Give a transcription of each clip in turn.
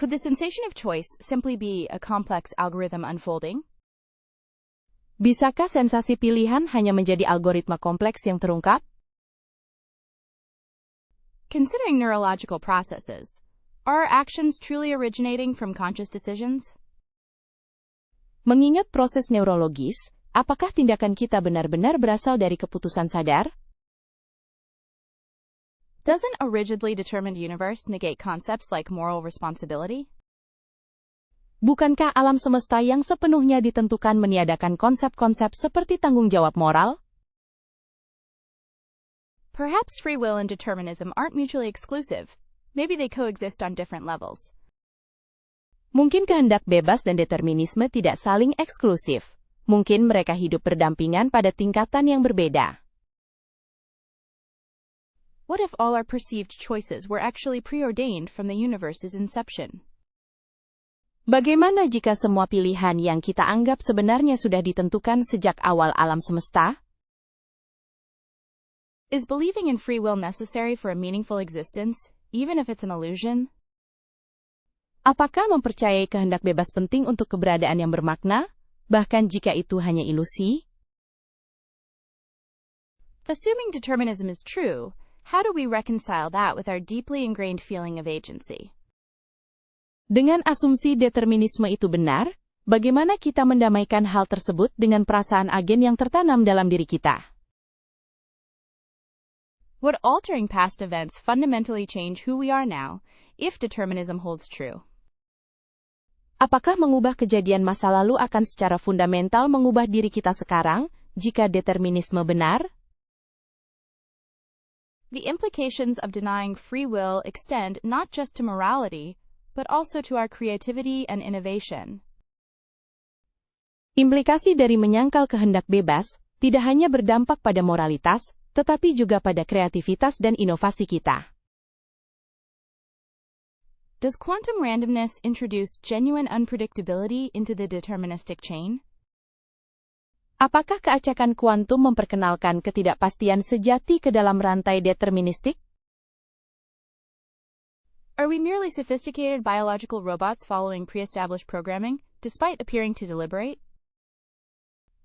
Could the sensation of choice simply be a complex algorithm unfolding? Bisakah sensasi pilihan hanya menjadi algoritma kompleks yang terungkap? Considering neurological processes, are our actions truly originating from conscious decisions? Mengingat proses neurologis, apakah tindakan kita benar-benar berasal dari keputusan sadar? Doesn't a rigidly determined universe negate concepts like moral responsibility? Bukankah alam semesta yang sepenuhnya ditentukan meniadakan konsep-konsep seperti tanggung jawab moral? Perhaps free will and determinism aren't mutually exclusive. Maybe they coexist on different levels. Mungkin kehendak bebas dan determinisme tidak saling eksklusif. Mungkin mereka hidup berdampingan pada tingkatan yang berbeda. What if all our perceived choices were actually preordained from the universe's inception? Bagaimana jika semua pilihan yang kita anggap sebenarnya sudah ditentukan sejak awal alam semesta? Is believing in free will necessary for a meaningful existence, even if it's an illusion? Apakah mempercayai kehendak bebas penting untuk keberadaan yang bermakna, bahkan jika itu hanya ilusi? Assuming determinism is true, how do we reconcile that with our deeply ingrained feeling of agency? Dengan asumsi determinisme itu benar, bagaimana kita mendamaikan hal tersebut dengan perasaan agen yang tertanam dalam diri kita? Would altering past events fundamentally change who we are now, if determinism holds true? Apakah mengubah kejadian masa lalu akan secara fundamental mengubah diri kita sekarang, jika determinisme benar? The implications of denying free will extend not just to morality, but also to our creativity and innovation. Implikasi dari menyangkal kehendak bebas tidak hanya berdampak pada moralitas, tetapi juga pada kreativitas dan inovasi kita. Does quantum randomness introduce genuine unpredictability into the deterministic chain? Apakah keacakan kuantum memperkenalkan ketidakpastian sejati ke dalam rantai deterministik? Are we merely sophisticated biological robots following pre-established programming, despite appearing to deliberate?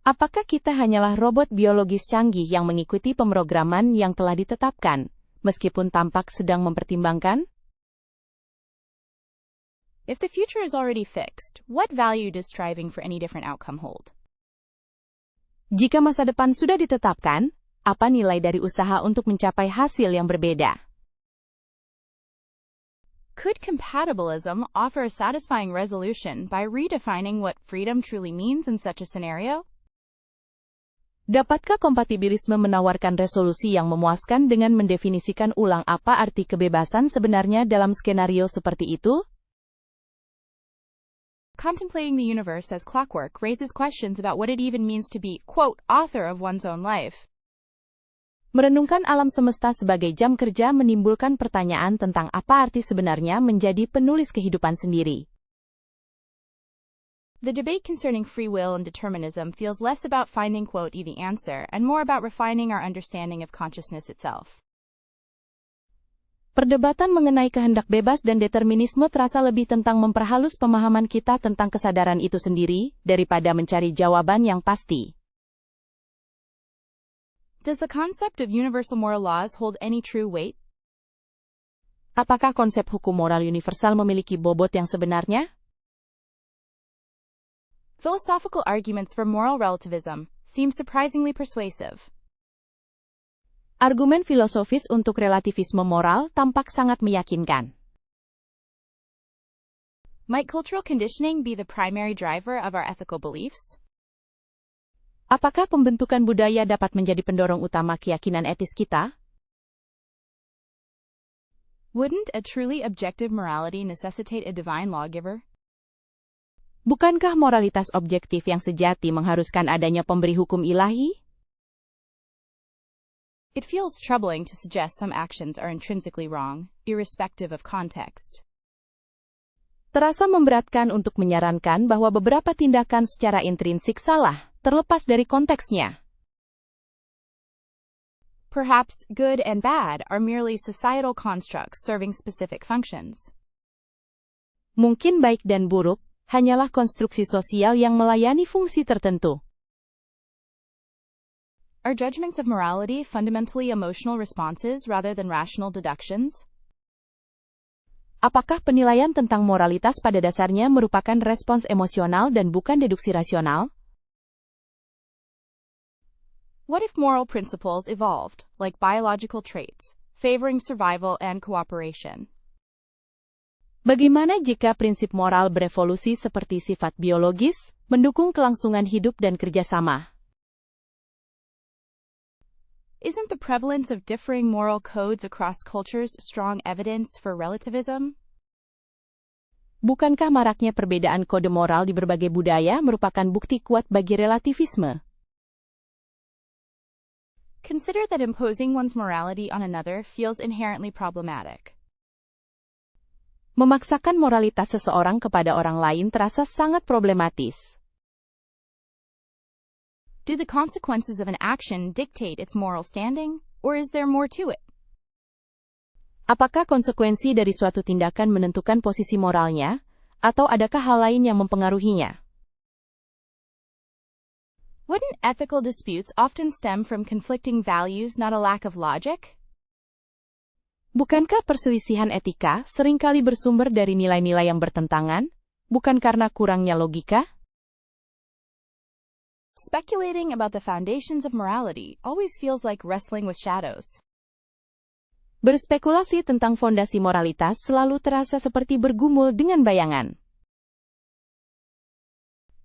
Apakah kita hanyalah robot biologis canggih yang mengikuti pemrograman yang telah ditetapkan, meskipun tampak sedang mempertimbangkan? If the future is already fixed, what value does striving for any different outcome hold? Jika masa depan sudah ditetapkan, apa nilai dari usaha untuk mencapai hasil yang berbeda? Could compatibilism offer a satisfying resolution by redefining what freedom truly means in such a scenario? Dapatkah kompatibilisme menawarkan resolusi yang memuaskan dengan mendefinisikan ulang apa arti kebebasan sebenarnya dalam skenario seperti itu? Contemplating the universe as clockwork raises questions about what it even means to be, quote, author of one's own life. Merenungkan alam semesta sebagai jam kerja menimbulkan pertanyaan tentang apa arti sebenarnya menjadi penulis kehidupan sendiri. The debate concerning free will and determinism feels less about finding, quote, the answer, and more about refining our understanding of consciousness itself. Perdebatan mengenai kehendak bebas dan determinisme terasa lebih tentang memperhalus pemahaman kita tentang kesadaran itu sendiri, daripada mencari jawaban yang pasti. Does the concept of universal moral laws hold any true weight? Apakah konsep hukum moral universal memiliki bobot yang sebenarnya? Philosophical arguments for moral relativism seem surprisingly persuasive. Argumen filosofis untuk relativisme moral tampak sangat meyakinkan. Might cultural conditioning be the primary driver of our ethical beliefs? Apakah pembentukan budaya dapat menjadi pendorong utama keyakinan etis kita? Wouldn't a truly objective morality necessitate a divine lawgiver? Bukankah moralitas objektif yang sejati mengharuskan adanya pemberi hukum ilahi? It feels troubling to suggest some actions are intrinsically wrong, irrespective of context. Terasa memberatkan untuk menyarankan bahwa beberapa tindakan secara intrinsik salah, terlepas dari konteksnya. Perhaps good and bad are merely societal constructs serving specific functions. Mungkin baik dan buruk hanyalah konstruksi sosial yang melayani fungsi tertentu. Are judgments of morality fundamentally emotional responses rather than rational deductions? Apakah penilaian tentang moralitas pada dasarnya merupakan respons emosional dan bukan deduksi rasional? What if moral principles evolved, like biological traits, favoring survival and cooperation? Bagaimana jika prinsip moral berevolusi seperti sifat biologis, mendukung kelangsungan hidup dan kerjasama? Isn't the prevalence of differing moral codes across cultures strong evidence for relativism? Bukankah maraknya perbedaan kode moral di berbagai budaya merupakan bukti kuat bagi relativisme? Consider that imposing one's morality on another feels inherently problematic. Memaksakan moralitas seseorang kepada orang lain terasa sangat problematis. Do the consequences of an action dictate its moral standing, or is there more to it? Apakah konsekuensi dari suatu tindakan menentukan posisi moralnya, atau adakah hal lain yang mempengaruhinya? Wouldn't ethical disputes often stem from conflicting values, not a lack of logic? Bukankah perselisihan etika seringkali bersumber dari nilai-nilai yang bertentangan, bukan karena kurangnya logika? Speculating about the foundations of morality always feels like wrestling with shadows. Berspekulasi tentang fondasi moralitas selalu terasa seperti bergumul dengan bayangan.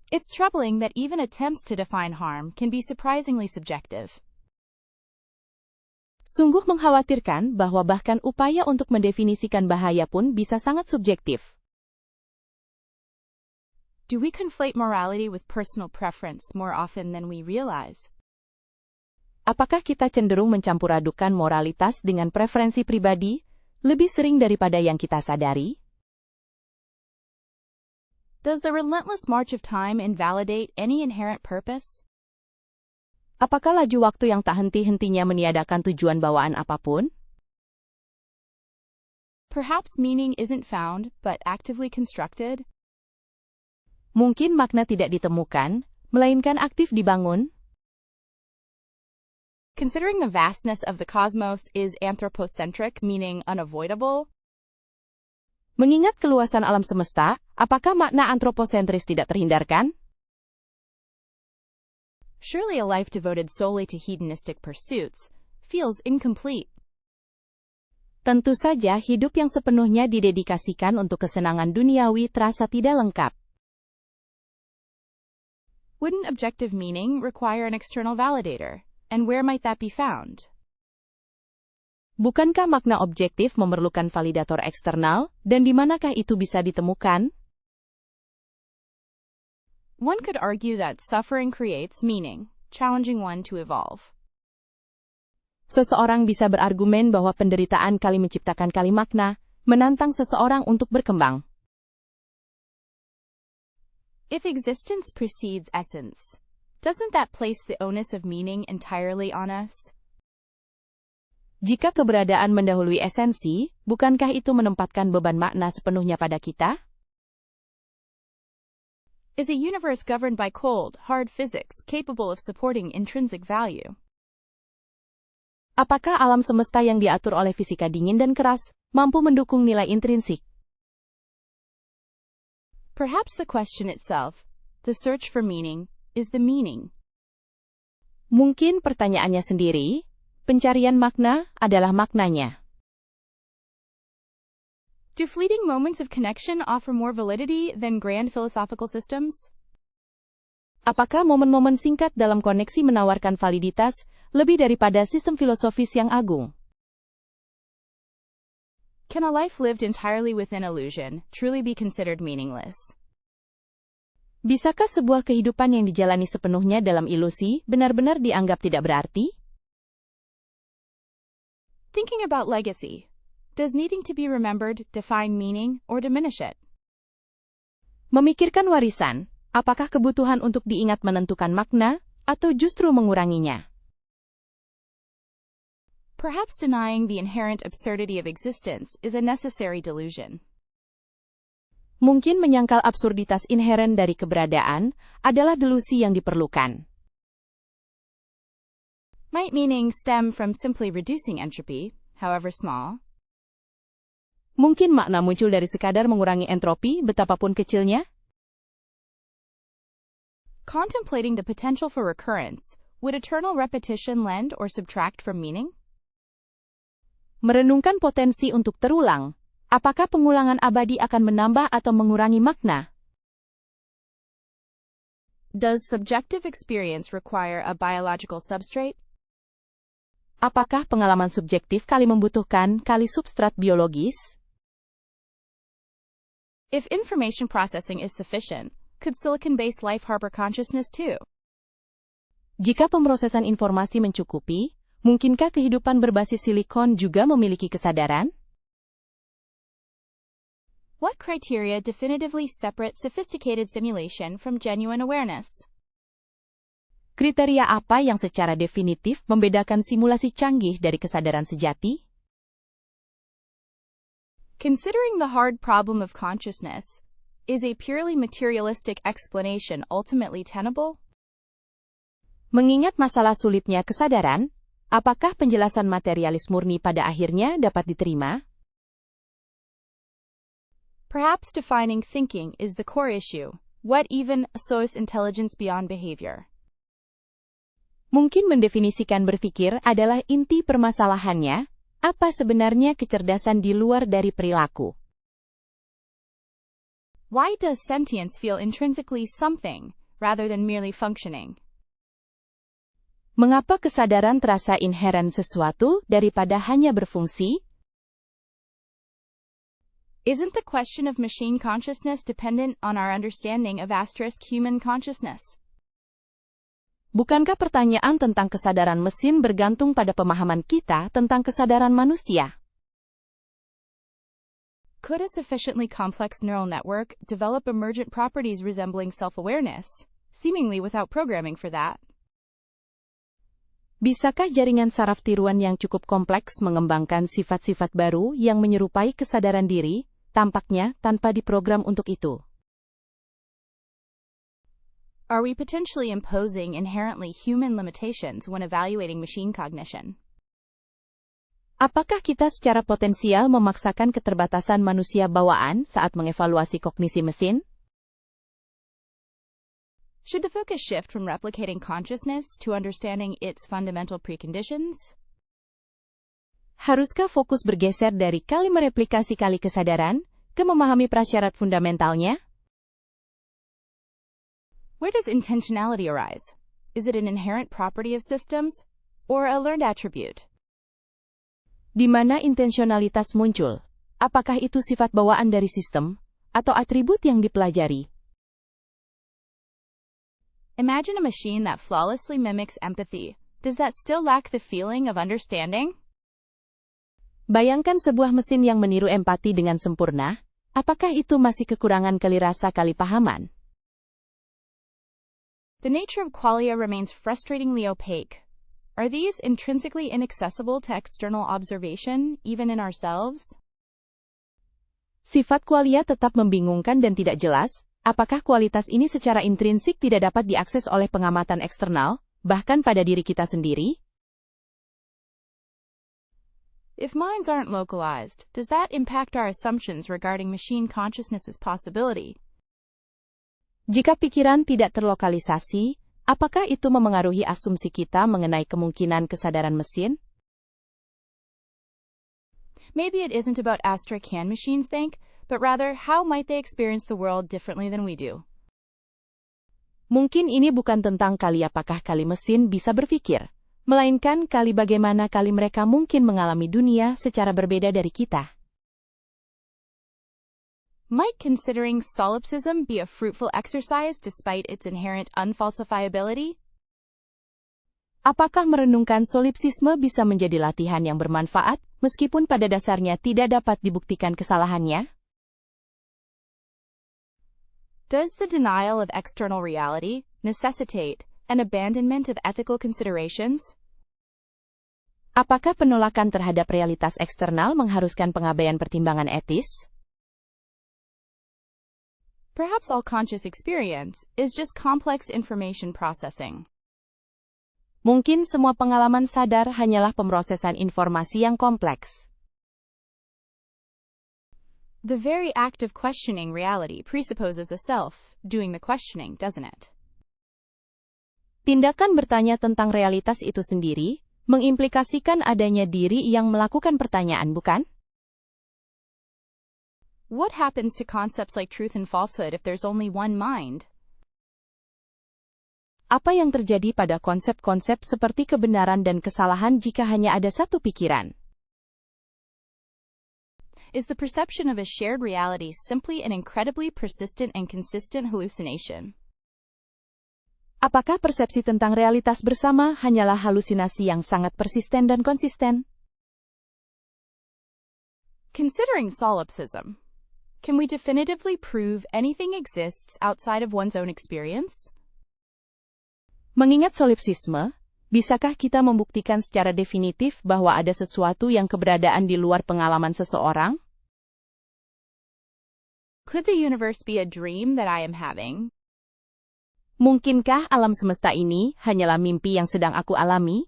It's troubling that even attempts to define harm can be surprisingly subjective. Sungguh mengkhawatirkan bahwa bahkan upaya untuk mendefinisikan bahaya pun bisa sangat subjektif. Do we conflate morality with personal preference more often than we realize? Apakah kita cenderung mencampur adukan moralitas dengan preferensi pribadi lebih sering daripada yang kita sadari? Does the relentless march of time invalidate any inherent purpose? Apakah laju waktu yang tak henti-hentinya meniadakan tujuan bawaan apapun? Perhaps meaning isn't found, but actively constructed? Mungkin makna tidak ditemukan, melainkan aktif dibangun. Considering the vastness of the cosmos is anthropocentric, meaning unavoidable? Mengingat keluasan alam semesta, apakah makna antroposentris tidak terhindarkan? Surely a life devoted solely to hedonistic pursuits feels incomplete. Tentu saja hidup yang sepenuhnya didedikasikan untuk kesenangan duniawi terasa tidak lengkap. Wouldn't objective meaning require an external validator? And where might that be found? Bukankah makna objektif memerlukan validator eksternal, dan di manakah itu bisa ditemukan? One could argue that suffering creates meaning, challenging one to evolve. Seseorang bisa berargumen bahwa penderitaan kali menciptakan kali makna, menantang seseorang untuk berkembang. If existence precedes essence, doesn't that place the onus of meaning entirely on us? Jika keberadaan mendahului esensi, bukankah itu menempatkan beban makna sepenuhnya pada kita? Is a universe governed by cold, hard physics capable of supporting intrinsic value? Apakah alam semesta yang diatur oleh fisika dingin dan keras mampu mendukung nilai intrinsik? Perhaps the question itself, the search for meaning, is the meaning. Mungkin pertanyaannya sendiri, pencarian makna adalah maknanya. Do fleeting moments of connection offer more validity than grand philosophical systems? Apakah momen-momen singkat dalam koneksi menawarkan validitas lebih daripada sistem filosofis yang agung? Can a life lived entirely within illusion truly be considered meaningless? Bisakah sebuah kehidupan yang dijalani sepenuhnya dalam ilusi benar-benar dianggap tidak berarti? Thinking about legacy, does needing to be remembered define meaning or diminish it? Memikirkan warisan, apakah kebutuhan untuk diingat menentukan makna, atau justru menguranginya? Perhaps denying the inherent absurdity of existence is a necessary delusion. Mungkin menyangkal absurditas inheren dari keberadaan adalah delusi yang diperlukan. Might meaning stem from simply reducing entropy, however small. Mungkin makna muncul dari sekadar mengurangi entropi betapapun kecilnya. Contemplating the potential for recurrence, would eternal repetition lend or subtract from meaning? Merenungkan potensi untuk terulang. Apakah pengulangan abadi akan menambah atau mengurangi makna? Does subjective experience require a biological substrate? Apakah pengalaman subjektif kali membutuhkan kali substrat biologis? If information processing is sufficient, could silicon-based life harbor consciousness too? Jika pemrosesan informasi mencukupi, mungkinkah kehidupan berbasis silikon juga memiliki kesadaran? What criteria definitively separate sophisticated simulation from genuine awareness? Kriteria apa yang secara definitif membedakan simulasi canggih dari kesadaran sejati? Considering the hard problem of consciousness, is a purely materialistic explanation ultimately tenable? Mengingat masalah sulitnya kesadaran, apakah penjelasan materialis murni pada akhirnya dapat diterima? Perhaps defining thinking is the core issue. What even is intelligence beyond behavior? Mungkin mendefinisikan berpikir adalah inti permasalahannya. Apa sebenarnya kecerdasan di luar dari perilaku? Why does sentience feel intrinsically something, rather than merely functioning? Mengapa kesadaran terasa inheren sesuatu daripada hanya berfungsi? Isn't the question of machine consciousness dependent on our understanding of human consciousness? Bukankah pertanyaan tentang kesadaran mesin bergantung pada pemahaman kita tentang kesadaran manusia? Could a sufficiently complex neural network develop emergent properties resembling self-awareness, seemingly without programming for that? Bisakah jaringan saraf tiruan yang cukup kompleks mengembangkan sifat-sifat baru yang menyerupai kesadaran diri, tampaknya tanpa diprogram untuk itu? Are we potentially imposing inherently human limitations when evaluating machine cognition? Apakah kita secara potensial memaksakan keterbatasan manusia bawaan saat mengevaluasi kognisi mesin? Should the focus shift from replicating consciousness to understanding its fundamental preconditions? Haruskah fokus bergeser dari kali mereplikasi kali kesadaran ke memahami prasyarat fundamentalnya? Where does intentionality arise? Is it an inherent property of systems or a learned attribute? Di mana intensionalitas muncul? Apakah itu sifat bawaan dari sistem atau atribut yang dipelajari? Imagine a machine that flawlessly mimics empathy. Does that still lack the feeling of understanding? Bayangkan sebuah mesin yang meniru empati dengan sempurna. Apakah itu masih kekurangan kali rasa kali pahaman? The nature of qualia remains frustratingly opaque. Are these intrinsically inaccessible to external observation, even in ourselves? Sifat qualia tetap membingungkan dan tidak jelas. Apakah kualitas ini secara intrinsik tidak dapat diakses oleh pengamatan eksternal, bahkan pada diri kita sendiri? If minds aren't localized, does that impact our assumptions regarding machine consciousness's possibility? Jika pikiran tidak terlokalisasi, apakah itu memengaruhi asumsi kita mengenai kemungkinan kesadaran mesin? Maybe it isn't about can machines think, but rather how might they experience the world differently than we do. Mungkin ini bukan tentang kali apakah kali mesin bisa berpikir, melainkan kali bagaimana kali mereka mungkin mengalami dunia secara berbeda dari kita. Might considering solipsism be a fruitful exercise despite its inherent unfalsifiability? Apakah merenungkan solipsisme bisa menjadi latihan yang bermanfaat, meskipun pada dasarnya tidak dapat dibuktikan kesalahannya? Does the denial of external reality necessitate an abandonment of ethical considerations? Apakah penolakan terhadap realitas eksternal mengharuskan pengabaian pertimbangan etis? Perhaps all conscious experience is just complex information processing. Mungkin semua pengalaman sadar hanyalah pemrosesan informasi yang kompleks. The very act of questioning reality presupposes a self doing the questioning, doesn't it? Tindakan bertanya tentang realitas itu sendiri mengimplikasikan adanya diri yang melakukan pertanyaan, bukan? What happens to concepts like truth and falsehood if there's only one mind? Apa yang terjadi pada konsep-konsep seperti kebenaran dan kesalahan jika hanya ada satu pikiran? Is the perception of a shared reality simply an incredibly persistent and consistent hallucination? Apakah persepsi tentang realitas bersama hanyalah halusinasi yang sangat persisten dan konsisten? Considering solipsism, can we definitively prove anything exists outside of one's own experience? Mengingat solipsisme, bisakah kita membuktikan secara definitif bahwa ada sesuatu yang keberadaan di luar pengalaman seseorang? Could the universe be a dream that I am having? Mungkinkah alam semesta ini hanyalah mimpi yang sedang aku alami?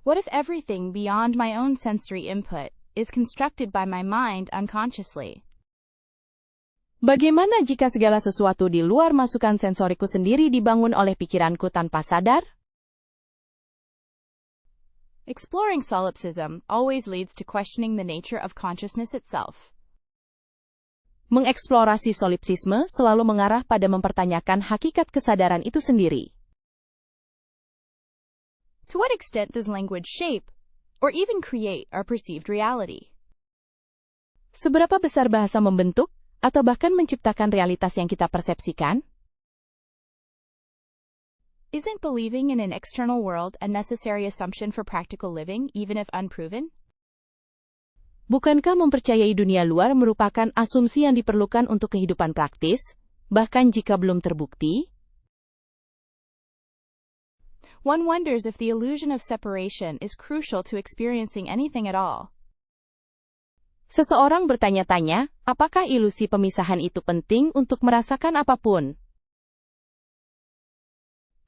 What if everything beyond my own sensory input is constructed by my mind unconsciously? Bagaimana jika segala sesuatu di luar masukan sensoriku sendiri dibangun oleh pikiranku tanpa sadar? Exploring solipsism always leads to questioning the nature of consciousness itself. Mengeksplorasi solipsisme selalu mengarah pada mempertanyakan hakikat kesadaran itu sendiri. To what extent does language shape or even create our perceived reality? Seberapa besar bahasa membentuk atau bahkan menciptakan realitas yang kita persepsikan? Isn't believing in an external world a necessary assumption for practical living, even if unproven? Bukankah mempercayai dunia luar merupakan asumsi yang diperlukan untuk kehidupan praktis, bahkan jika belum terbukti? One wonders if the illusion of separation is crucial to experiencing anything at all. Seseorang bertanya-tanya, apakah ilusi pemisahan itu penting untuk merasakan apapun?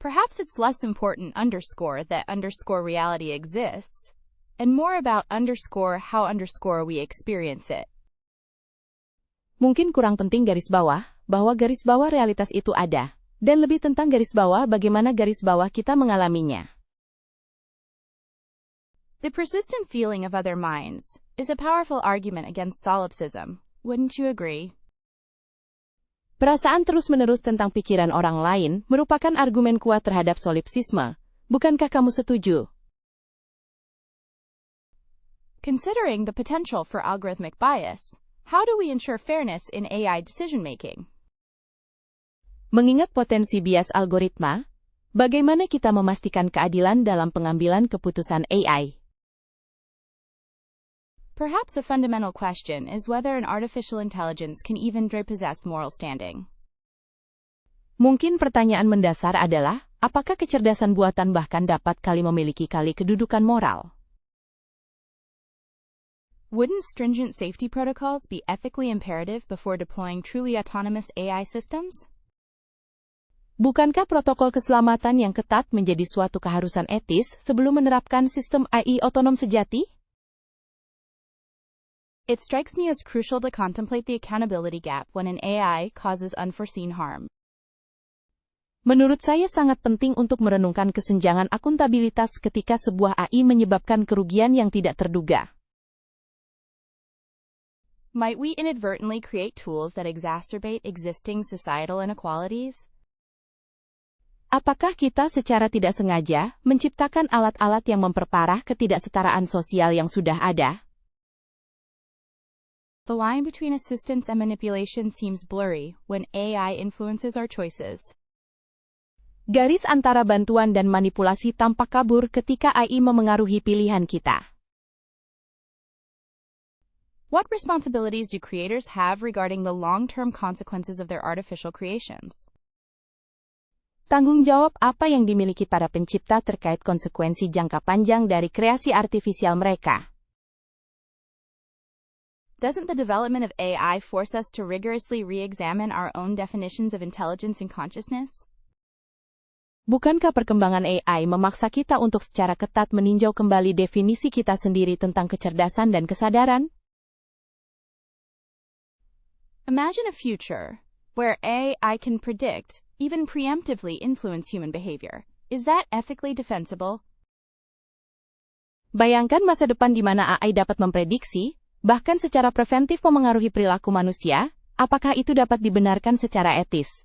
Perhaps it's less important underscore that underscore reality exists, and more about underscore how underscore we experience it. Mungkin kurang penting garis bawah, bahwa garis bawah realitas itu ada, dan lebih tentang garis bawah bagaimana garis bawah kita mengalaminya. The persistent feeling of other minds is a powerful argument against solipsism, wouldn't you agree? Perasaan terus-menerus tentang pikiran orang lain merupakan argumen kuat terhadap solipsisme. Bukankah kamu setuju? Considering the potential for algorithmic bias, how do we ensure fairness in AI decision-making? Mengingat potensi bias algoritma, bagaimana kita memastikan keadilan dalam pengambilan keputusan AI? Perhaps a fundamental question is whether an artificial intelligence can even possess moral standing. Mungkin pertanyaan mendasar adalah, apakah kecerdasan buatan bahkan dapat memiliki kedudukan moral? Wouldn't stringent safety protocols be ethically imperative before deploying truly autonomous AI systems? Bukankah protokol keselamatan yang ketat menjadi suatu keharusan etis sebelum menerapkan sistem AI otonom sejati? It strikes me as crucial to contemplate the accountability gap when an AI causes unforeseen harm. Menurut saya sangat penting untuk merenungkan kesenjangan akuntabilitas ketika sebuah AI menyebabkan kerugian yang tidak terduga. Might we inadvertently create tools that exacerbate existing societal inequalities? Apakah kita secara tidak sengaja menciptakan alat-alat yang memperparah ketidaksetaraan sosial yang sudah ada? The line between assistance and manipulation seems blurry when AI influences our choices. Garis antara bantuan dan manipulasi tampak kabur ketika AI memengaruhi pilihan kita. What responsibilities do creators have regarding the long-term consequences of their artificial creations? Tanggung jawab apa yang dimiliki para pencipta terkait konsekuensi jangka panjang dari kreasi artifisial mereka? Doesn't the development of AI force us to rigorously re-examine our own definitions of intelligence and consciousness? Bukankah perkembangan AI memaksa kita untuk secara ketat meninjau kembali definisi kita sendiri tentang kecerdasan dan kesadaran? Imagine a future where AI can predict, even preemptively influence human behavior. Is that ethically defensible? Bayangkan masa depan di mana AI dapat memprediksi, bahkan secara preventif memengaruhi perilaku manusia. Apakah itu dapat dibenarkan secara etis?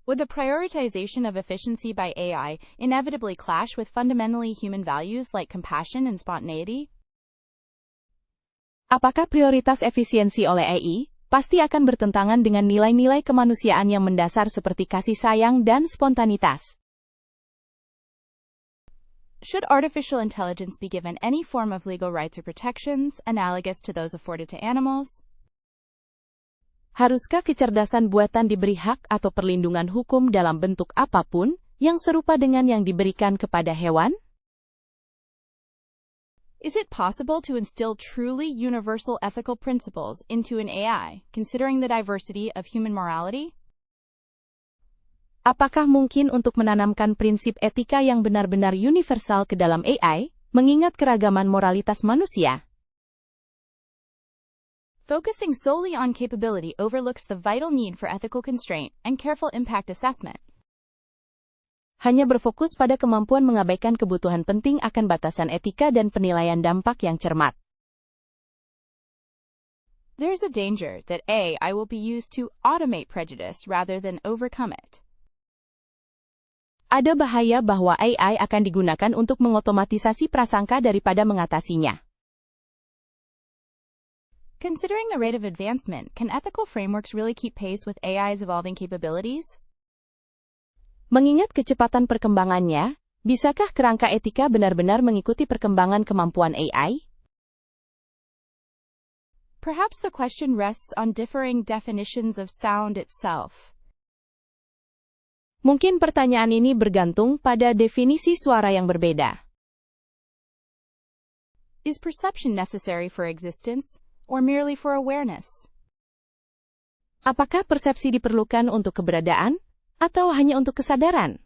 Would the prioritization of efficiency by AI inevitably clash with fundamentally human values like compassion and spontaneity? Apakah prioritas efisiensi oleh AI pasti akan bertentangan dengan nilai-nilai kemanusiaan yang mendasar seperti kasih sayang dan spontanitas? Should artificial intelligence be given any form of legal rights or protections analogous to those afforded to animals? Haruskah kecerdasan buatan diberi hak atau perlindungan hukum dalam bentuk apapun yang serupa dengan yang diberikan kepada hewan? Is it possible to instill truly universal ethical principles into an AI, considering the diversity of human morality? Apakah mungkin untuk menanamkan prinsip etika yang benar-benar universal ke dalam AI, mengingat keragaman moralitas manusia? Focusing solely on capability overlooks the vital need for ethical constraint and careful impact assessment. Hanya berfokus pada kemampuan mengabaikan kebutuhan penting akan batasan etika dan penilaian dampak yang cermat. There's a danger that AI will be used to automate prejudice rather than overcome it. Ada bahaya bahwa AI akan digunakan untuk mengotomatisasi prasangka daripada mengatasinya. Considering the rate of advancement, can ethical frameworks really keep pace with AI's evolving capabilities? Mengingat kecepatan perkembangannya, bisakah kerangka etika benar-benar mengikuti perkembangan kemampuan AI? Perhaps the question rests on differing definitions of sound itself. Mungkin pertanyaan ini bergantung pada definisi suara yang berbeda. Is perception necessary for existence, or merely for awareness? Apakah persepsi diperlukan untuk keberadaan, atau hanya untuk kesadaran?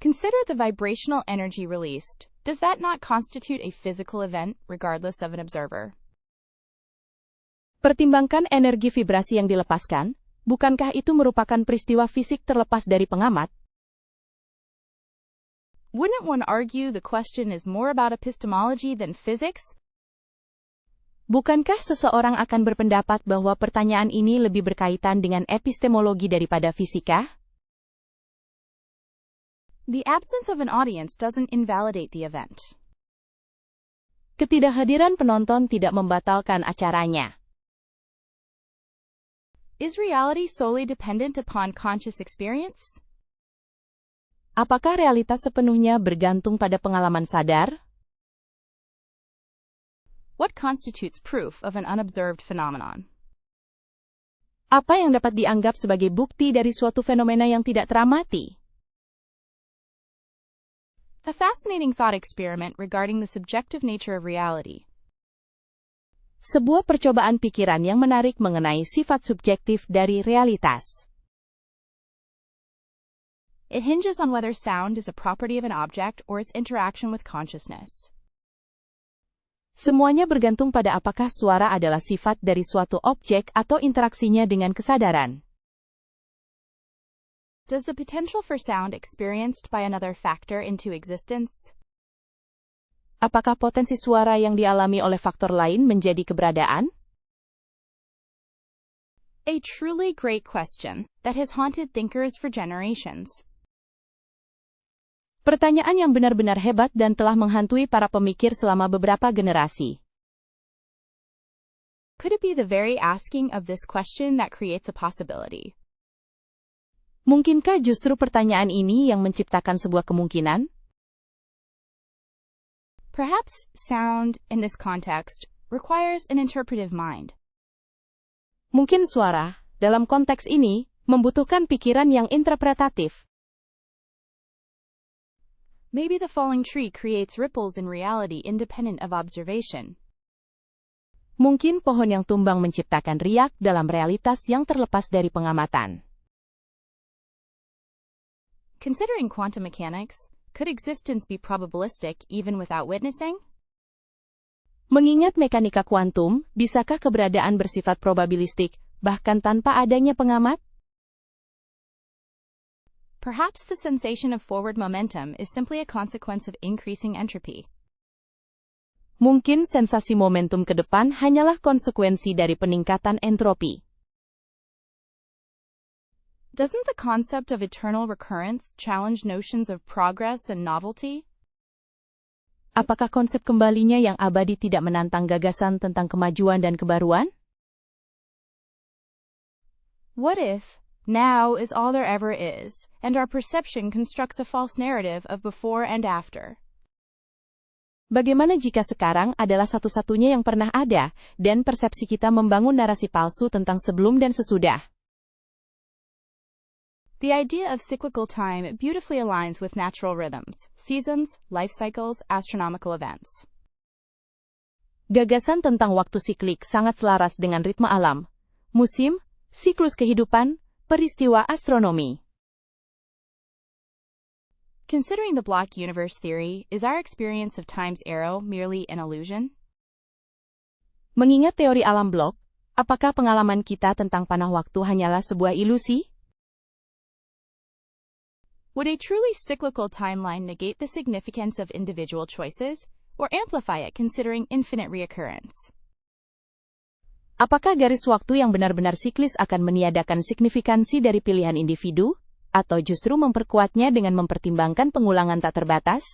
Consider the vibrational energy released. Does that not constitute a physical event, regardless of an observer? Pertimbangkan energi vibrasi yang dilepaskan, bukankah itu merupakan peristiwa fisik terlepas dari pengamat? Wouldn't one argue the question is more about epistemology than physics? Bukankah seseorang akan berpendapat bahwa pertanyaan ini lebih berkaitan dengan epistemologi daripada fisika? The absence of an audience doesn't invalidate the event. Ketidakhadiran penonton tidak membatalkan acaranya. Is reality solely dependent upon conscious experience? Apakah realitas sepenuhnya bergantung pada pengalaman sadar? What constitutes proof of an unobserved phenomenon? Apa yang dapat dianggap sebagai bukti dari suatu fenomena yang tidak teramati? A fascinating thought experiment regarding the subjective nature of reality. Sebuah percobaan pikiran yang menarik mengenai sifat subjektif dari realitas. It hinges on whether sound is a property of an object or its interaction with consciousness. Semuanya bergantung pada apakah suara adalah sifat dari suatu objek atau interaksinya dengan kesadaran. Does the potential for sound experienced by another factor into existence? Apakah potensi suara yang dialami oleh faktor lain menjadi keberadaan? A truly great question that has haunted thinkers for generations. Pertanyaan yang benar-benar hebat dan telah menghantui para pemikir selama beberapa generasi. Could it be the very asking of this question that creates a possibility? Mungkinkah justru pertanyaan ini yang menciptakan sebuah kemungkinan? Perhaps sound, in this context, requires an interpretive mind. Mungkin suara, dalam konteks ini, membutuhkan pikiran yang interpretatif. Maybe the falling tree creates ripples in reality independent of observation. Mungkin pohon yang tumbang menciptakan riak dalam realitas yang terlepas dari pengamatan. Considering quantum mechanics, could existence be probabilistic even without witnessing? Mengingat mekanika kuantum, bisakah keberadaan bersifat probabilistik, bahkan tanpa adanya pengamat? Perhaps the sensation of forward momentum is simply a consequence of increasing entropy. Mungkin sensasi momentum ke depan hanyalah konsekuensi dari peningkatan entropi. Doesn't the concept of eternal recurrence challenge notions of progress and novelty? Apakah konsep kembalinya yang abadi tidak menantang gagasan tentang kemajuan dan kebaruan? What if now is all there ever is, and our perception constructs a false narrative of before and after? Bagaimana jika sekarang adalah satu-satunya yang pernah ada, dan persepsi kita membangun narasi palsu tentang sebelum dan sesudah? The idea of cyclical time beautifully aligns with natural rhythms, seasons, life cycles, astronomical events. Gagasan tentang waktu siklik sangat selaras dengan ritme alam, musim, siklus kehidupan, peristiwa astronomi. Considering the block universe theory, is our experience of time's arrow merely an illusion? Mengingat teori alam blok, apakah pengalaman kita tentang panah waktu hanyalah sebuah ilusi? Would a truly cyclical timeline negate the significance of individual choices, or amplify it considering infinite reoccurrence? Apakah garis waktu yang benar-benar siklis akan meniadakan signifikansi dari pilihan individu, atau justru memperkuatnya dengan mempertimbangkan pengulangan tak terbatas?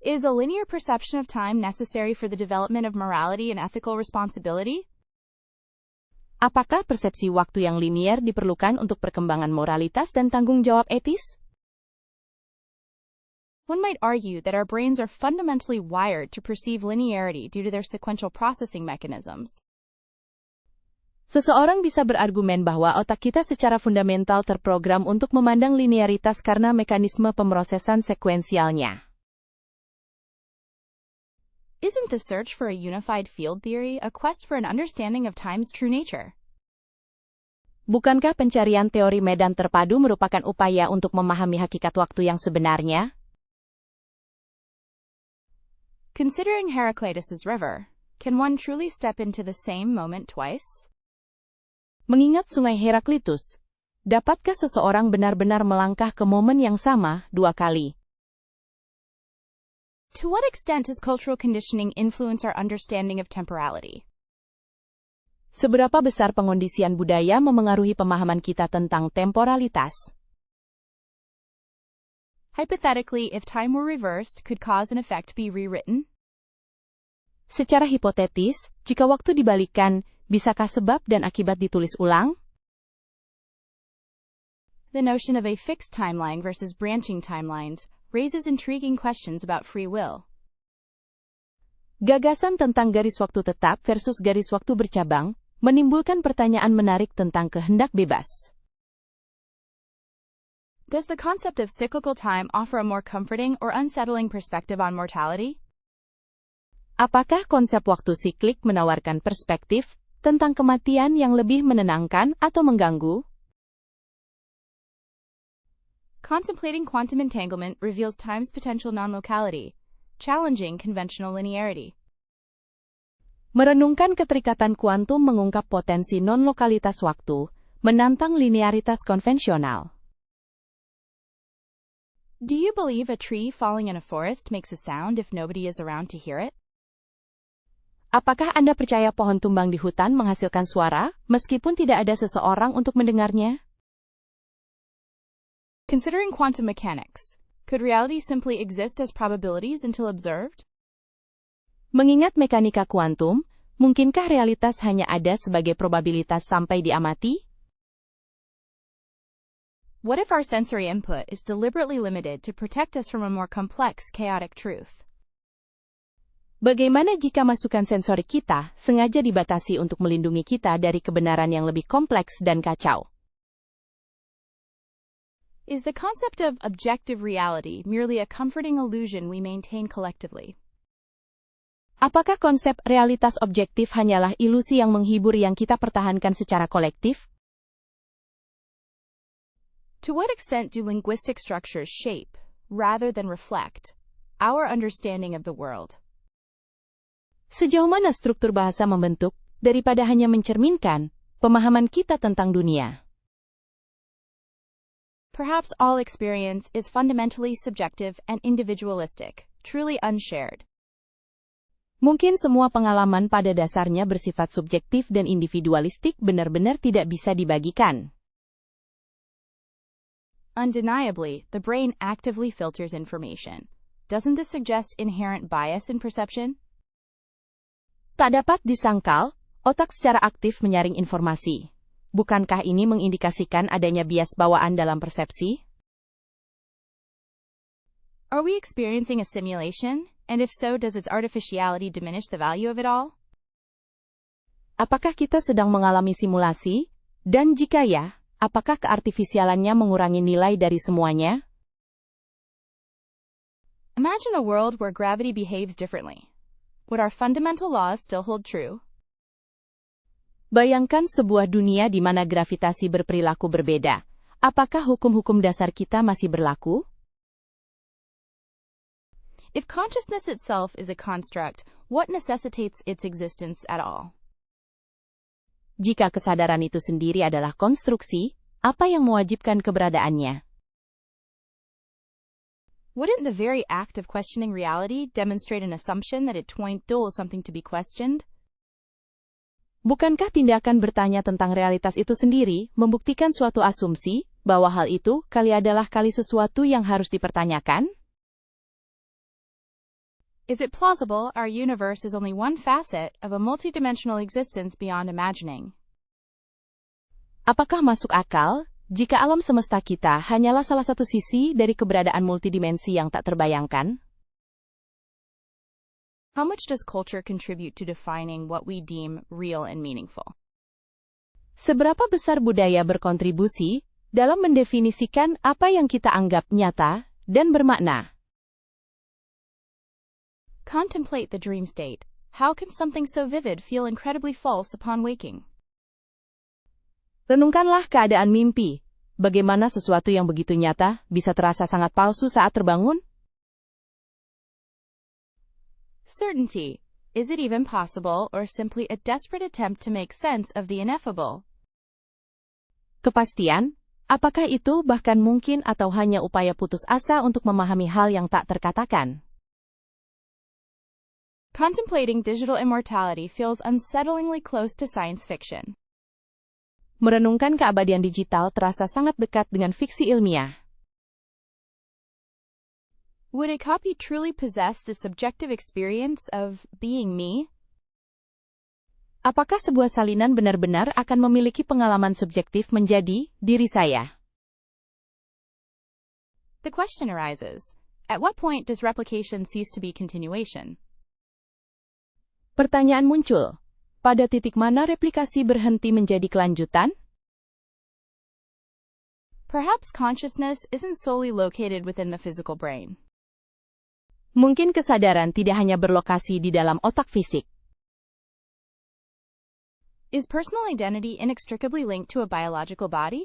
Is a linear perception of time necessary for the development of morality and ethical responsibility? Apakah persepsi waktu yang linier diperlukan untuk perkembangan moralitas dan tanggung jawab etis? One might argue that our brains are fundamentally wired to perceive linearity due to their sequential processing mechanisms. Seseorang bisa berargumen bahwa otak kita secara fundamental terprogram untuk memandang linearitas karena mekanisme pemrosesan sekuensialnya. Isn't the search for a unified field theory a quest for an understanding of time's true nature? Bukankah pencarian teori medan terpadu merupakan upaya untuk memahami hakikat waktu yang sebenarnya? Considering Heraclitus's river, can one truly step into the same moment twice? Mengingat sungai Heraklitus, dapatkah seseorang benar-benar melangkah ke momen yang sama dua kali? To what extent does cultural conditioning influence our understanding of temporality? Seberapa besar pengondisian budaya memengaruhi pemahaman kita tentang temporalitas? Hypothetically, if time were reversed, could cause and effect be rewritten? Secara hipotetis, jika waktu dibalikkan, bisakah sebab dan akibat ditulis ulang? The notion of a fixed timeline versus branching timelines raises intriguing questions about free will. Gagasan tentang garis waktu tetap versus garis waktu bercabang menimbulkan pertanyaan menarik tentang kehendak bebas. Does the concept of cyclical time offer a more comforting or unsettling perspective on mortality? Apakah konsep waktu siklik menawarkan perspektif tentang kematian yang lebih menenangkan atau mengganggu? Contemplating quantum entanglement reveals time's potential non-locality, challenging conventional linearity. Merenungkan keterikatan kuantum mengungkap potensi non-lokalitas waktu, menantang linearitas konvensional. Do you believe a tree falling in a forest makes a sound if nobody is around to hear it? Apakah Anda percaya pohon tumbang di hutan menghasilkan suara, meskipun tidak ada seseorang untuk mendengarnya? Considering quantum mechanics, could reality simply exist as probabilities until observed? Mengingat mekanika kuantum, mungkinkah realitas hanya ada sebagai probabilitas sampai diamati? What if our sensory input is deliberately limited to protect us from a more complex, chaotic truth? Bagaimana jika masukan sensorik kita sengaja dibatasi untuk melindungi kita dari kebenaran yang lebih kompleks dan kacau? Is the concept of objective reality merely a comforting illusion we maintain collectively? Apakah konsep realitas objektif hanyalah ilusi yang menghibur yang kita pertahankan secara kolektif? To what extent do linguistic structures shape, rather than reflect, our understanding of the world? Sejauh mana struktur bahasa membentuk, daripada hanya mencerminkan, pemahaman kita tentang dunia? Perhaps all experience is fundamentally subjective and individualistic, truly unshared. Mungkin semua pengalaman pada dasarnya bersifat subjektif dan individualistik benar-benar tidak bisa dibagikan. Undeniably, the brain actively filters information. Doesn't this suggest inherent bias in perception? Tak dapat disangkal, otak secara aktif menyaring informasi. Bukankah ini mengindikasikan adanya bias bawaan dalam persepsi? Are we experiencing a simulation? And if so, does its artificiality diminish the value of it all? Apakah kita sedang mengalami simulasi? Dan jika ya, apakah keartifisialannya mengurangi nilai dari semuanya? Imagine a world where gravity behaves differently. Would our fundamental laws still hold true? Bayangkan sebuah dunia di mana gravitasi berperilaku berbeda. Apakah hukum-hukum dasar kita masih berlaku? If consciousness itself is a construct, what necessitates its existence at all? Jika kesadaran itu sendiri adalah konstruksi, apa yang mewajibkan keberadaannya? Wouldn't the very act of questioning reality demonstrate an assumption that it is something to be questioned? Bukankah tindakan bertanya tentang realitas itu sendiri membuktikan suatu asumsi bahwa hal itu kali adalah kali sesuatu yang harus dipertanyakan? Is it plausible our universe is only one facet of a multidimensional existence beyond imagining? Apakah masuk akal jika alam semesta kita hanyalah salah satu sisi dari keberadaan multidimensi yang tak terbayangkan? How much does culture contribute to defining what we deem real and meaningful? Seberapa besar budaya berkontribusi dalam mendefinisikan apa yang kita anggap nyata dan bermakna? Contemplate the dream state. How can something so vivid feel incredibly false upon waking? Renungkanlah keadaan mimpi. Bagaimana sesuatu yang begitu nyata bisa terasa sangat palsu saat terbangun? Certainty. Is it even possible or simply a desperate attempt to make sense of the ineffable? Kepastian, apakah itu bahkan mungkin atau hanya upaya putus asa untuk memahami hal yang tak terkatakan? Contemplating digital immortality feels unsettlingly close to science fiction. Merenungkan keabadian digital terasa sangat dekat dengan fiksi ilmiah. Would a copy truly possess the subjective experience of being me? Apakah sebuah salinan benar-benar akan memiliki pengalaman subjektif menjadi diri saya? The question arises, at what point does replication cease to be continuation? Pertanyaan muncul. Pada titik mana replikasi berhenti menjadi kelanjutan? Perhaps consciousness isn't solely located within the physical brain. Mungkin kesadaran tidak hanya berlokasi di dalam otak fisik. Is personal identity inextricably linked to a biological body?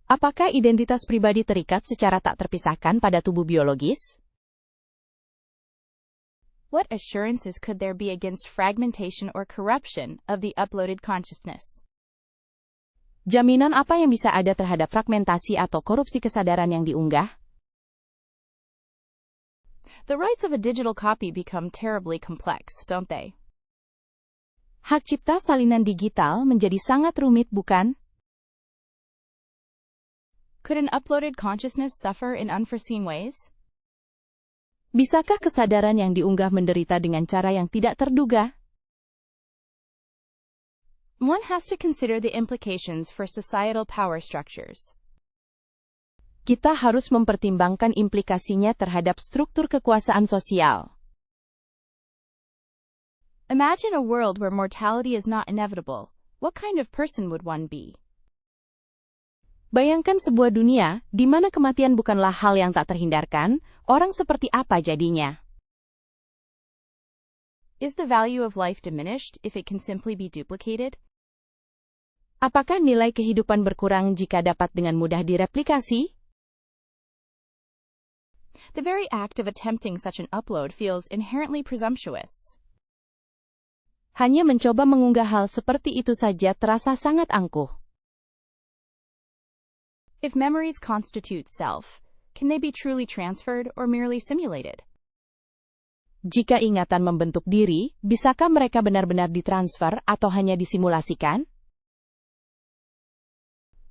Apakah identitas pribadi terikat secara tak terpisahkan pada tubuh biologis? What assurances could there be against fragmentation or corruption of the uploaded consciousness? Jaminan apa yang bisa ada terhadap fragmentasi atau korupsi kesadaran yang diunggah? The rights of a digital copy become terribly complex, don't they? Hak cipta salinan digital menjadi sangat rumit, bukan? Could an uploaded consciousness suffer in unforeseen ways? Bisakah kesadaran yang diunggah menderita dengan cara yang tidak terduga? One has to consider the implications for societal power structures. Kita harus mempertimbangkan implikasinya terhadap struktur kekuasaan sosial. Imagine a world where mortality is not inevitable. What kind of person would one be? Bayangkan sebuah dunia di mana kematian bukanlah hal yang tak terhindarkan, orang seperti apa jadinya? Is the value of life diminished if it can simply be duplicated? Apakah nilai kehidupan berkurang jika dapat dengan mudah direplikasi? The very act of attempting such an upload feels inherently presumptuous. Hanya mencoba mengunggah hal seperti itu saja terasa sangat angkuh. If memories constitute self, can they be truly transferred or merely simulated? Jika ingatan membentuk diri, bisakah mereka benar-benar ditransfer atau hanya disimulasikan?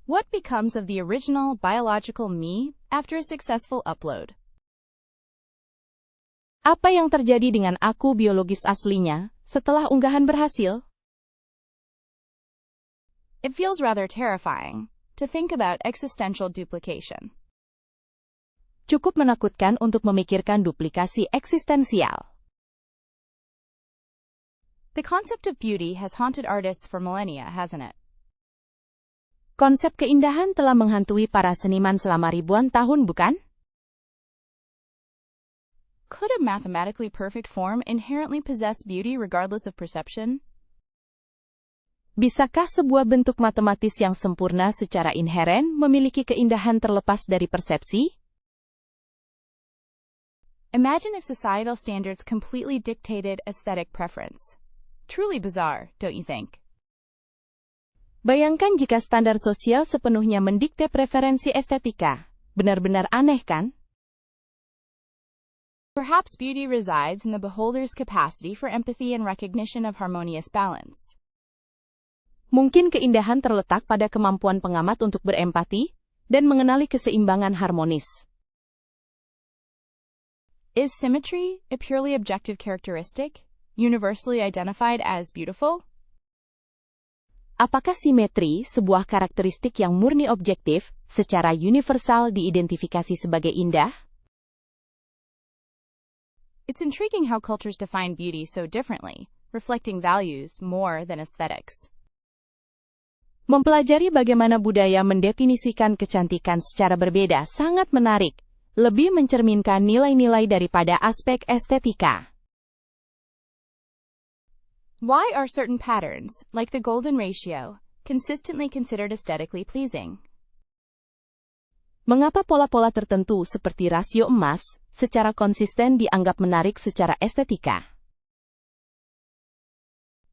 What becomes of the original biological me after a successful upload? Apa yang terjadi dengan aku biologis aslinya setelah unggahan berhasil? It feels rather terrifying to think about existential duplication. Cukup menakutkan untuk memikirkan duplikasi eksistensial. The concept of beauty has haunted artists for millennia, hasn't it? Konsep keindahan telah menghantui para seniman selama ribuan tahun, bukan? Could a mathematically perfect form inherently possess beauty regardless of perception? Bisakah sebuah bentuk matematis yang sempurna secara inheren memiliki keindahan terlepas dari persepsi? Imagine if societal standards completely dictated aesthetic preference. Truly bizarre, don't you think? Bayangkan jika standar sosial sepenuhnya mendikte preferensi estetika. Benar-benar aneh, kan? Perhaps beauty resides in the beholder's capacity for empathy and recognition of harmonious balance. Mungkin keindahan terletak pada kemampuan pengamat untuk berempati dan mengenali keseimbangan harmonis. Is symmetry a purely objective characteristic, universally identified as beautiful? Apakah simetri, sebuah karakteristik yang murni objektif, secara universal diidentifikasi sebagai indah? It's intriguing how cultures define beauty so differently, reflecting values more than aesthetics. Mempelajari bagaimana budaya mendefinisikan kecantikan secara berbeda sangat menarik, lebih mencerminkan nilai-nilai daripada aspek estetika. Why are certain patterns, like the golden ratio, consistently considered aesthetically pleasing? Mengapa pola-pola tertentu seperti rasio emas secara konsisten dianggap menarik secara estetika?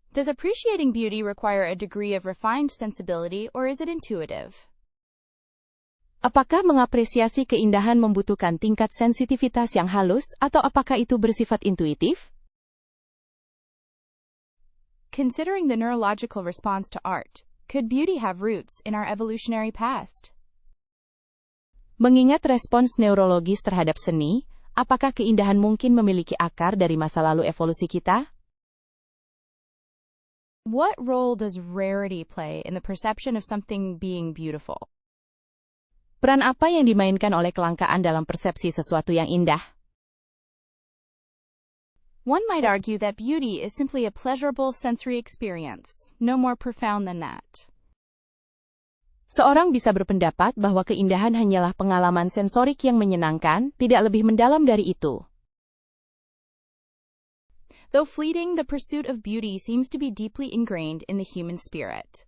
Does appreciating beauty require a degree of refined sensibility or is it intuitive? Apakah mengapresiasi keindahan membutuhkan tingkat sensitivitas yang halus atau apakah itu bersifat intuitif? Considering the neurological response to art, could beauty have roots in our evolutionary past? Mengingat respons neurologis terhadap seni, apakah keindahan mungkin memiliki akar dari masa lalu evolusi kita? What role does rarity play in the perception of something being beautiful? Peran apa yang dimainkan oleh kelangkaan dalam persepsi sesuatu yang indah? One might argue that beauty is simply a pleasurable sensory experience, no more profound than that. Seorang bisa berpendapat bahwa keindahan hanyalah pengalaman sensorik yang menyenangkan, tidak lebih mendalam dari itu. Though fleeting, the pursuit of beauty seems to be deeply ingrained in the human spirit.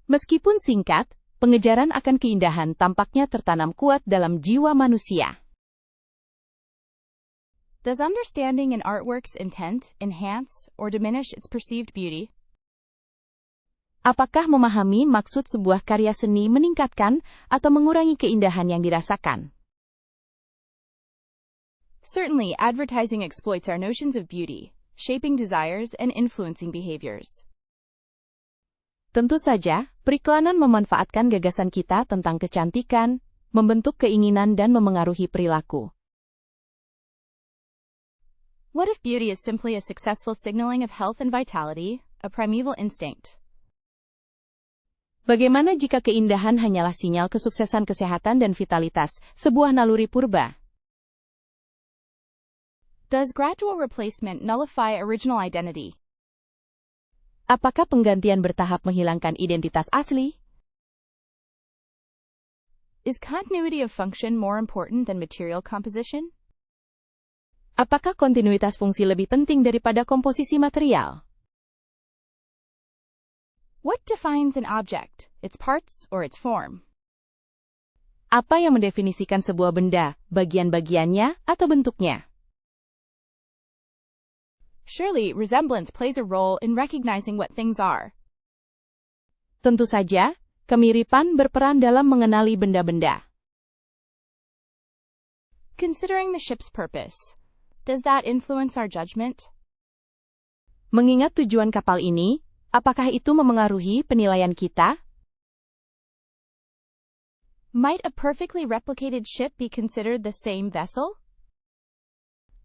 Meskipun singkat, pengejaran akan keindahan tampaknya tertanam kuat dalam jiwa manusia. Does understanding an artwork's intent enhance or diminish its perceived beauty? Apakah memahami maksud sebuah karya seni meningkatkan atau mengurangi keindahan yang dirasakan? Certainly, advertising exploits our notions of beauty, shaping desires and influencing behaviors. Tentu saja, periklanan memanfaatkan gagasan kita tentang kecantikan, membentuk keinginan dan memengaruhi perilaku. What if beauty is simply a successful signaling of health and vitality, a primeval instinct? Bagaimana jika keindahan hanyalah sinyal kesuksesan kesehatan dan vitalitas, sebuah naluri purba? Does gradual replacement nullify original identity? Apakah penggantian bertahap menghilangkan identitas asli? Is continuity of function more important than material composition? Apakah kontinuitas fungsi lebih penting daripada komposisi material? What defines an object, its parts or its form? Apa yang mendefinisikan sebuah benda, bagian-bagiannya atau bentuknya? Surely, resemblance plays a role in recognizing what things are. Tentu saja, kemiripan berperan dalam mengenali benda-benda. Considering the ship's purpose, does that influence our judgment? Mengingat tujuan kapal ini, apakah itu memengaruhi penilaian kita? Might a perfectly replicated ship be considered the same vessel?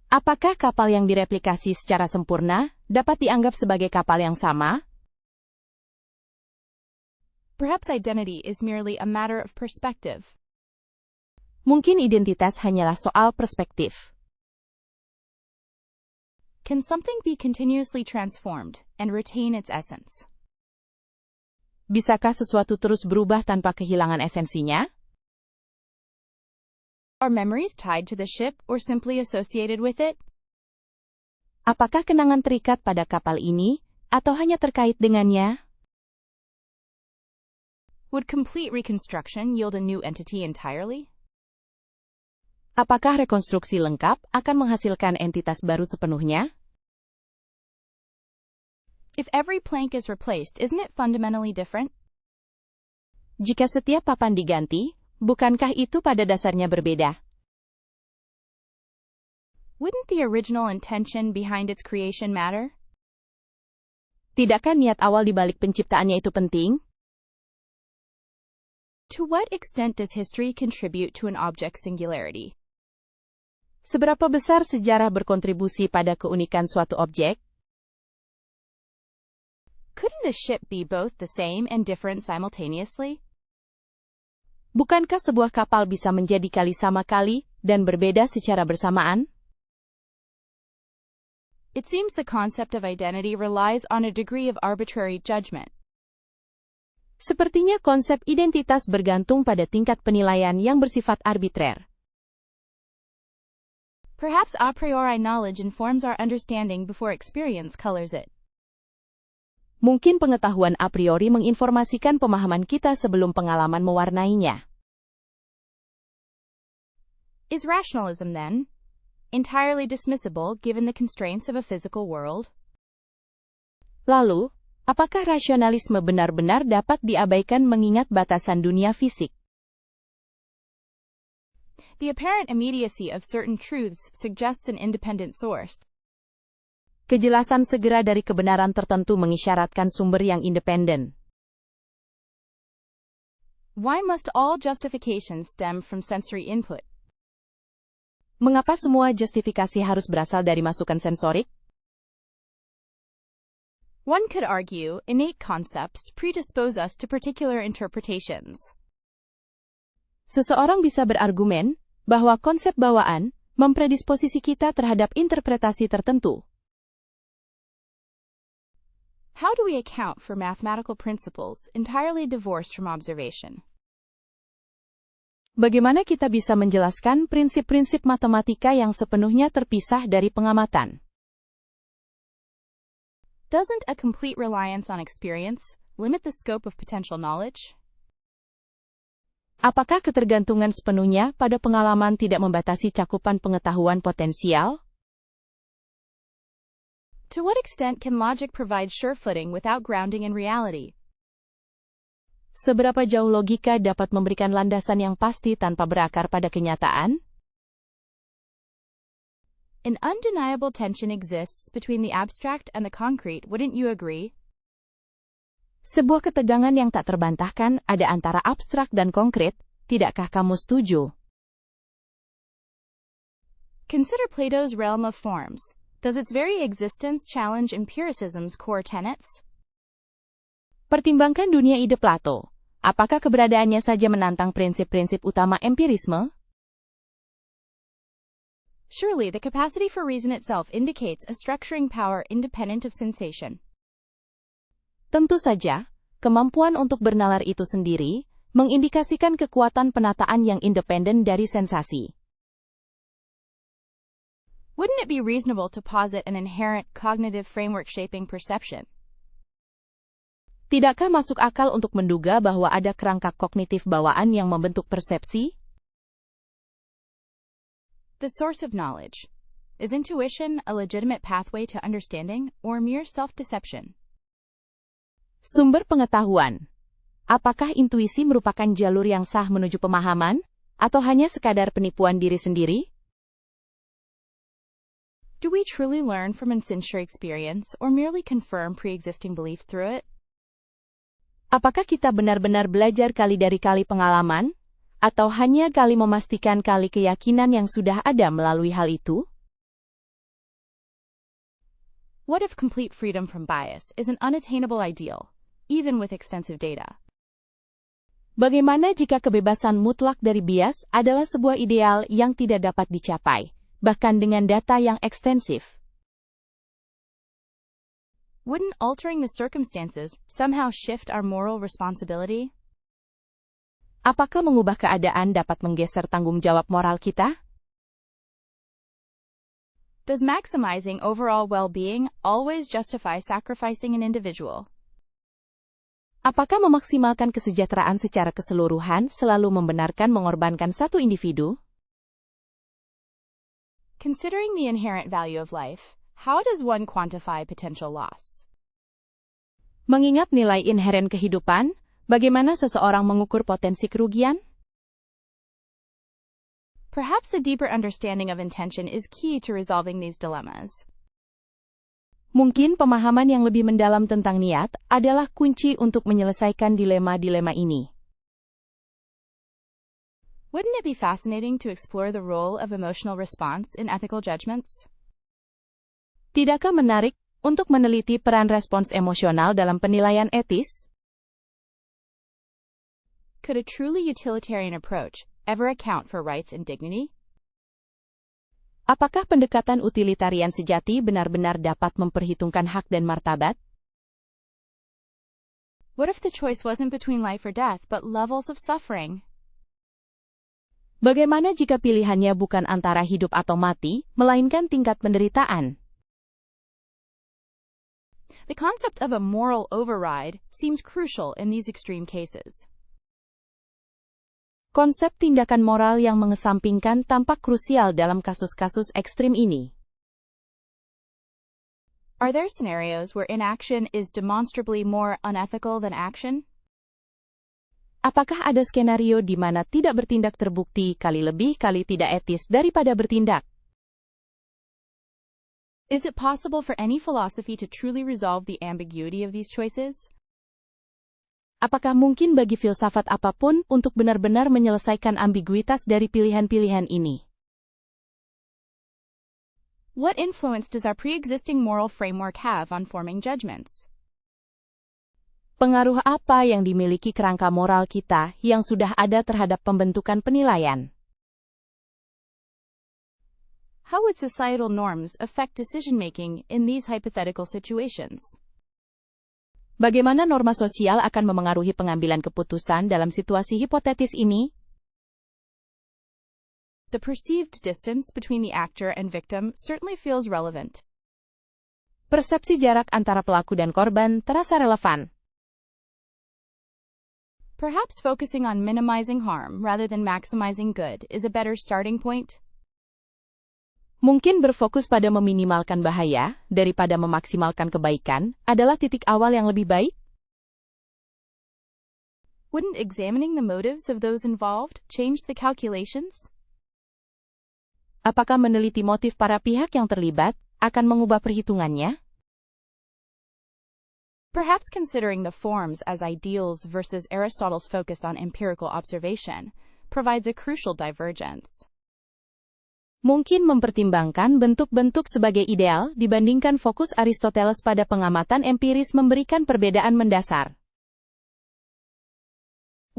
Apakah kapal yang direplikasi secara sempurna dapat dianggap sebagai kapal yang sama? Perhaps identity is merely a matter of perspective. Mungkin identitas hanyalah soal perspektif. Can something be continuously transformed and retain its essence? Bisakah sesuatu terus berubah tanpa kehilangan esensinya? Are memories tied to the ship or simply associated with it? Apakah kenangan terikat pada kapal ini atau hanya terkait dengannya? Would complete reconstruction yield a new entity entirely? Apakah rekonstruksi lengkap akan menghasilkan entitas baru sepenuhnya? If every plank is replaced, isn't it fundamentally different? Jika setiap papan diganti, bukankah itu pada dasarnya berbeda? Wouldn't the original intention behind its creation matter? Tidakkah niat awal di balik penciptaannya itu penting? To what extent does history contribute to an object's singularity? Seberapa besar sejarah berkontribusi pada keunikan suatu objek? Couldn't a ship be both the same and different simultaneously? Bukankah sebuah kapal bisa menjadi kali sama kali dan berbeda secara bersamaan? It seems the concept of identity relies on a degree of arbitrary judgment. Sepertinya konsep identitas bergantung pada tingkat penilaian yang bersifat arbitrer. Perhaps a priori knowledge informs our understanding before experience colors it. Mungkin pengetahuan a priori menginformasikan pemahaman kita sebelum pengalaman mewarnainya. Is rationalism, then, entirely dismissible given the constraints of a physical world? Lalu, apakah rasionalisme benar-benar dapat diabaikan mengingat batasan dunia fisik? The apparent immediacy of certain truths suggests an independent source. Kejelasan segera dari kebenaran tertentu mengisyaratkan sumber yang independen. Why must all justifications stem from sensory input? Mengapa semua justifikasi harus berasal dari masukan sensorik? One could argue innate concepts predispose us to particular interpretations. Seseorang bisa berargumen bahwa konsep bawaan mempredisposisi kita terhadap interpretasi tertentu. How do we account for mathematical principles entirely divorced from observation? Bagaimana kita bisa menjelaskan prinsip-prinsip matematika yang sepenuhnya terpisah dari pengamatan? Doesn't a complete reliance on experience limit the scope of potential knowledge? Apakah ketergantungan sepenuhnya pada pengalaman tidak membatasi cakupan pengetahuan potensial? To what extent can logic provide sure footing without grounding in reality? Seberapa jauh logika dapat memberikan landasan yang pasti tanpa berakar pada kenyataan? An undeniable tension exists between the abstract and the concrete, wouldn't you agree? Sebuah ketegangan yang tak terbantahkan ada antara abstrak dan konkret, tidakkah kamu setuju? Consider Plato's realm of forms. Does its very existence challenge empiricism's core tenets? Pertimbangkan dunia ide Plato. Apakah keberadaannya saja menantang prinsip-prinsip utama empirisme? Surely the capacity for reason itself indicates a structuring power independent of sensation. Tentu saja, kemampuan untuk bernalar itu sendiri mengindikasikan kekuatan penataan yang independen dari sensasi. Wouldn't it be reasonable to posit an inherent cognitive framework shaping perception? Tidakkah masuk akal untuk menduga bahwa ada kerangka kognitif bawaan yang membentuk persepsi? The source of knowledge. Is intuition a legitimate pathway to understanding or mere self-deception? Sumber pengetahuan. Apakah intuisi merupakan jalur yang sah menuju pemahaman, atau hanya sekadar penipuan diri sendiri? Do we truly learn from insincere experience or merely confirm pre-existing beliefs through it? Apakah kita benar-benar belajar kali dari kali pengalaman, atau hanya kali memastikan kali keyakinan yang sudah ada melalui hal itu? What if complete freedom from bias is an unattainable ideal, even with extensive data? Bagaimana jika kebebasan mutlak dari bias adalah sebuah ideal yang tidak dapat dicapai, bahkan dengan data yang ekstensif? Wouldn't altering the circumstances somehow shift our moral responsibility? Apakah mengubah keadaan dapat menggeser tanggung jawab moral kita? Does maximizing overall well-being always justify sacrificing an individual? Apakah memaksimalkan kesejahteraan secara keseluruhan selalu membenarkan mengorbankan satu individu? Considering the inherent value of life, how does one quantify potential loss? Mengingat nilai inheren kehidupan, bagaimana seseorang mengukur potensi kerugian? Perhaps a deeper understanding of intention is key to resolving these dilemmas. Mungkin pemahaman yang lebih mendalam tentang niat adalah kunci untuk menyelesaikan dilema-dilema ini. Wouldn't it be fascinating to explore the role of emotional response in ethical judgments? Tidakkah menarik untuk meneliti peran respons emosional dalam penilaian etis? Could a truly utilitarian approach ever account for rights and dignity? Apakah pendekatan utilitarian sejati benar-benar dapat memperhitungkan hak dan martabat? What if the choice wasn't between life or death, but levels of suffering? Bagaimana jika pilihannya bukan antara hidup atau mati, melainkan tingkat penderitaan? The concept of a moral override seems crucial in these extreme cases. Konsep tindakan moral yang mengesampingkan tampak krusial dalam kasus-kasus ekstrim ini. Are there scenarios where inaction is demonstrably more unethical than action? Apakah ada skenario di mana tidak bertindak terbukti kali lebih kali tidak etis daripada bertindak? Is it possible for any philosophy to truly resolve the ambiguity of these choices? Apakah mungkin bagi filsafat apapun untuk benar-benar menyelesaikan ambiguitas dari pilihan-pilihan ini? What influence does our pre-existing moral framework have on forming judgments? Pengaruh apa yang dimiliki kerangka moral kita yang sudah ada terhadap pembentukan penilaian? How would societal norms affect decision-making in these hypothetical situations? Bagaimana norma sosial akan memengaruhi pengambilan keputusan dalam situasi hipotetis ini? The perceived distance between the actor and victim certainly feels relevant. Persepsi jarak antara pelaku dan korban terasa relevan. Perhaps focusing on minimizing harm rather than maximizing good is a better starting point. Mungkin berfokus pada meminimalkan bahaya daripada memaksimalkan kebaikan adalah titik awal yang lebih baik? Wouldn't examining the motives of those involved change the calculations? Apakah meneliti motif para pihak yang terlibat akan mengubah perhitungannya? Perhaps considering the forms as ideals versus Aristotle's focus on empirical observation provides a crucial divergence. Mungkin mempertimbangkan bentuk-bentuk sebagai ideal dibandingkan fokus Aristoteles pada pengamatan empiris memberikan perbedaan mendasar.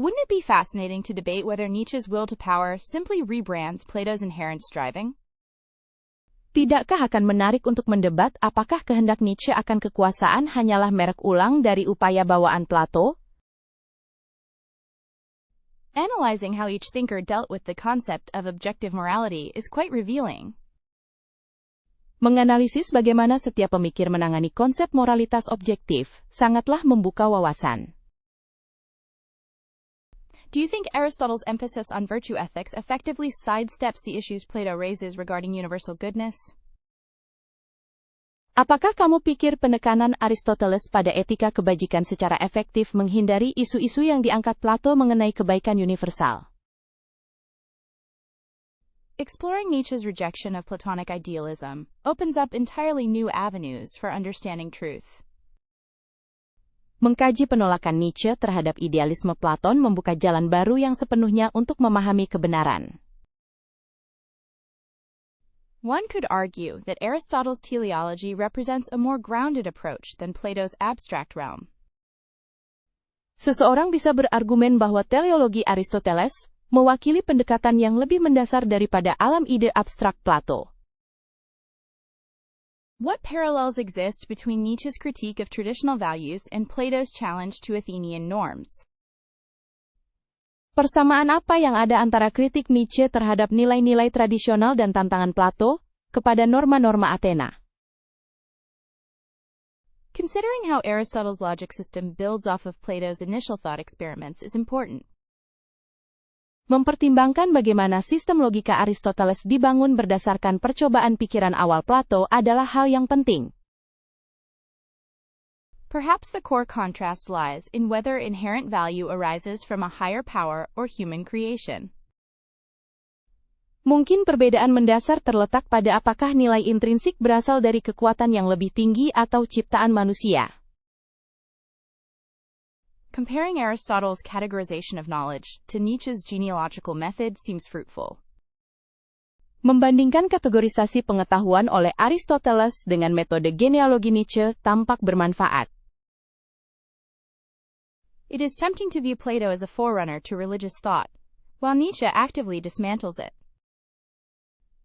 Wouldn't it be fascinating to debate whether Nietzsche's will to power simply rebrands Plato's inherent striving? Tidakkah akan menarik untuk mendebat apakah kehendak Nietzsche akan kekuasaan hanyalah merek ulang dari upaya bawaan Plato? Analyzing how each thinker dealt with the concept of objective morality is quite revealing. Menganalisis bagaimana setiap pemikir menangani konsep moralitas objektif sangatlah membuka wawasan. Do you think Aristotle's emphasis on virtue ethics effectively sidesteps the issues Plato raises regarding universal goodness? Apakah kamu pikir penekanan Aristoteles pada etika kebajikan secara efektif menghindari isu-isu yang diangkat Plato mengenai kebaikan universal? Exploring Nietzsche's rejection of Platonic idealism opens up entirely new avenues for understanding truth. Mengkaji penolakan Nietzsche terhadap idealisme Platon membuka jalan baru yang sepenuhnya untuk memahami kebenaran. One could argue that Aristotle's teleology represents a more grounded approach than Plato's abstract realm. Seseorang bisa berargumen bahwa teleologi Aristoteles mewakili pendekatan yang lebih mendasar daripada alam ide abstrak Plato. What parallels exist between Nietzsche's critique of traditional values and Plato's challenge to Athenian norms? Persamaan apa yang ada antara kritik Nietzsche terhadap nilai-nilai tradisional dan tantangan Plato kepada norma-norma Athena? Considering how Aristotle's logic system builds off of Plato's initial thought experiments is important. Mempertimbangkan bagaimana sistem logika Aristoteles dibangun berdasarkan percobaan pikiran awal Plato adalah hal yang penting. Perhaps the core contrast lies in whether inherent value arises from a higher power or human creation. Mungkin perbedaan mendasar terletak pada apakah nilai intrinsik berasal dari kekuatan yang lebih tinggi atau ciptaan manusia. Comparing Aristotle's categorization of knowledge to Nietzsche's genealogical method seems fruitful. Membandingkan kategorisasi pengetahuan oleh Aristoteles dengan metode genealogi Nietzsche tampak bermanfaat. It is tempting to view Plato as a forerunner to religious thought, while Nietzsche actively dismantles it.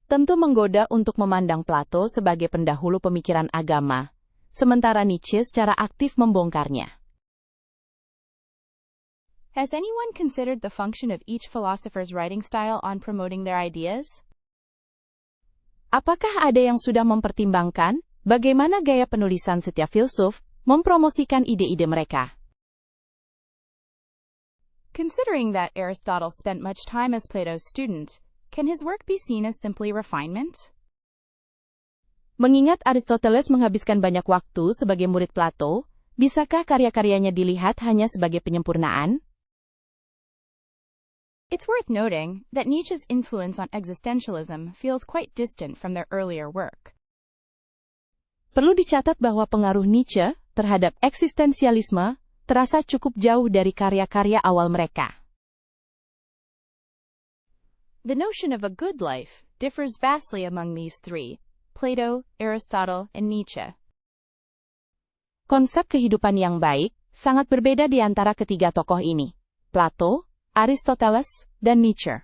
Tentu menggoda untuk memandang Plato sebagai pendahulu pemikiran agama, sementara Nietzsche secara aktif membongkarnya. Has anyone considered the function of each philosopher's writing style on promoting their ideas? Apakah ada yang sudah mempertimbangkan bagaimana gaya penulisan setiap filsuf mempromosikan ide-ide mereka? Considering that Aristotle spent much time as Plato's student, can his work be seen as simply refinement? Mengingat Aristoteles menghabiskan banyak waktu sebagai murid Plato, bisakah karya-karyanya dilihat hanya sebagai penyempurnaan? It's worth noting that Nietzsche's influence on existentialism feels quite distant from their earlier work. Perlu dicatat bahwa pengaruh Nietzsche terhadap eksistensialisme terasa cukup jauh dari karya-karya awal mereka. The notion of a good life differs vastly among these three, Plato, Aristotle, and Nietzsche. Konsep kehidupan yang baik sangat berbeda di antara ketiga tokoh ini, Plato, Aristoteles, dan Nietzsche.